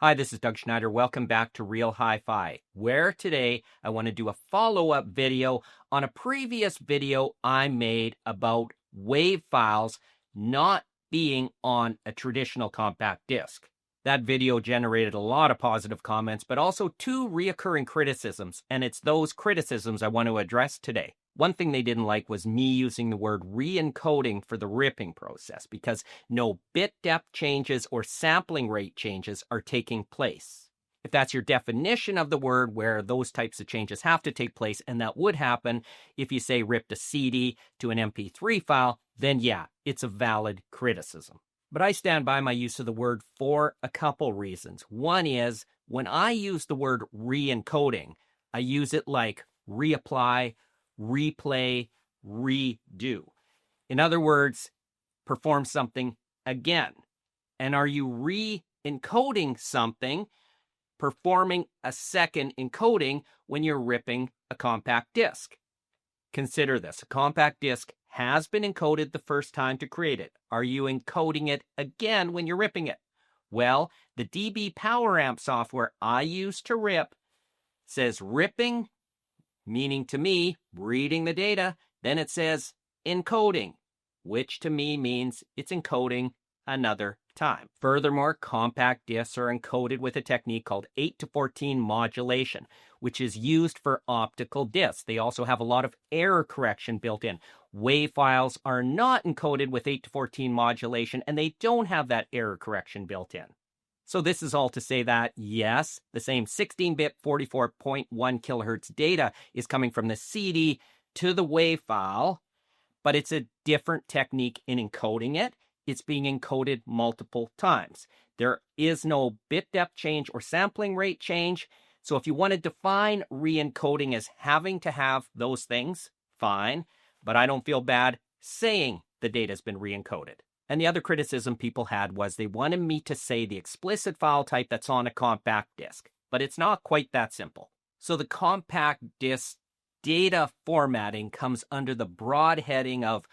Hi, this is Doug Schneider. Welcome back to Real Hi-Fi, where today I want to do a follow-up video on a previous video I made about WAV files not being on a traditional compact disc. That video generated a lot of positive comments, but also two reoccurring criticisms, and it's those criticisms I want to address today. One thing they didn't like was me using the word re-encoding for the ripping process because no bit depth changes or sampling rate changes are taking place. If that's your definition of the word where those types of changes have to take place, and that would happen if you say ripped a CD to an MP3 file, then yeah, it's a valid criticism. But I stand by my use of the word for a couple reasons. One is when I use the word re-encoding, I use it like reapply, replay, redo. In other words, perform something again. And are you re-encoding something, performing a second encoding when you're ripping a compact disc? Consider this. A compact disc has been encoded the first time to create it. Are you encoding it again when you're ripping it? Well, the DB Power Amp software I use to rip says ripping, meaning to me, reading the data, then it says encoding, which to me means it's encoding another time. Furthermore, compact discs are encoded with a technique called 8-to-14 modulation, which is used for optical discs. They also have a lot of error correction built in. WAV files are not encoded with 8-to-14 modulation, and they don't have that error correction built in. So this is all to say that, yes, the same 16-bit 44.1 kilohertz data is coming from the CD to the WAV file, but it's a different technique in encoding it. It's being encoded multiple times. There is no bit depth change or sampling rate change. So if you want to define re-encoding as having to have those things, fine, but I don't feel bad saying the data's been re-encoded. And the other criticism people had was they wanted me to say the explicit file type that's on a compact disc, but it's not quite that simple. So the compact disc data formatting comes under the broad heading of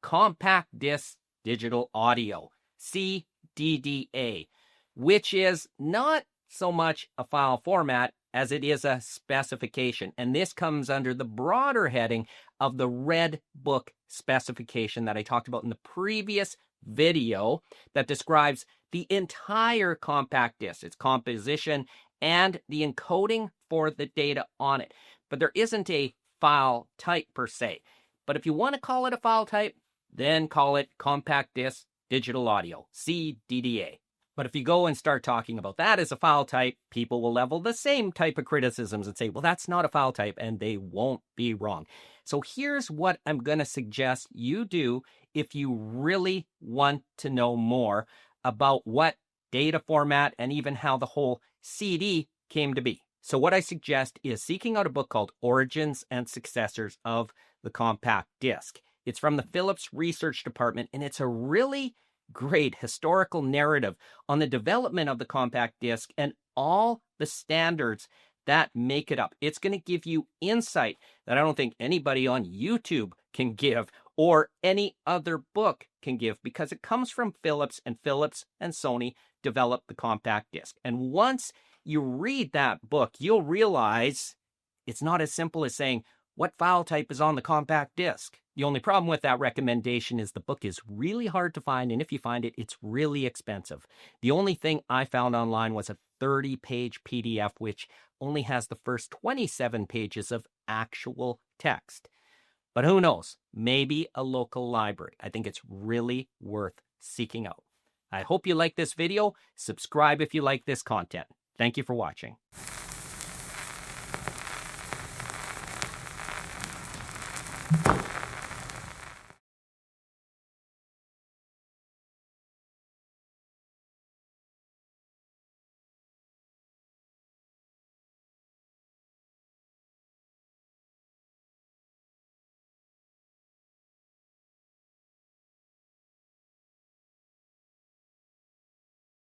compact disc digital audio, CDDA, which is not so much a file format as it is a specification. And this comes under the broader heading of the Red Book specification that I talked about in the previous video that describes the entire compact disc, its composition, and the encoding for the data on it. But there isn't a file type per se. But if you want to call it a file type, then call it compact disc digital audio, CDDA. But if you go and start talking about that as a file type, people will level the same type of criticisms and say, well, that's not a file type, and they won't be wrong. So here's what I'm going to suggest you do if you really want to know more about what data format and even how the whole CD came to be. So what I suggest is seeking out a book called Origins and Successors of the Compact Disc. It's from the Philips Research Department, and it's a really great historical narrative on the development of the compact disc and all the standards that make it up. It's going to give you insight that I don't think anybody on YouTube can give or any other book can give because it comes from Philips, and Philips and Sony developed the compact disc. And once you read that book, you'll realize it's not as simple as saying, what file type is on the compact disc? The only problem with that recommendation is the book is really hard to find, and if you find it, it's really expensive. The only thing I found online was a 30-page PDF, which only has the first 27 pages of actual text. But who knows? Maybe a local library. I think it's really worth seeking out. I hope you like this video. Subscribe if you like this content. Thank you for watching.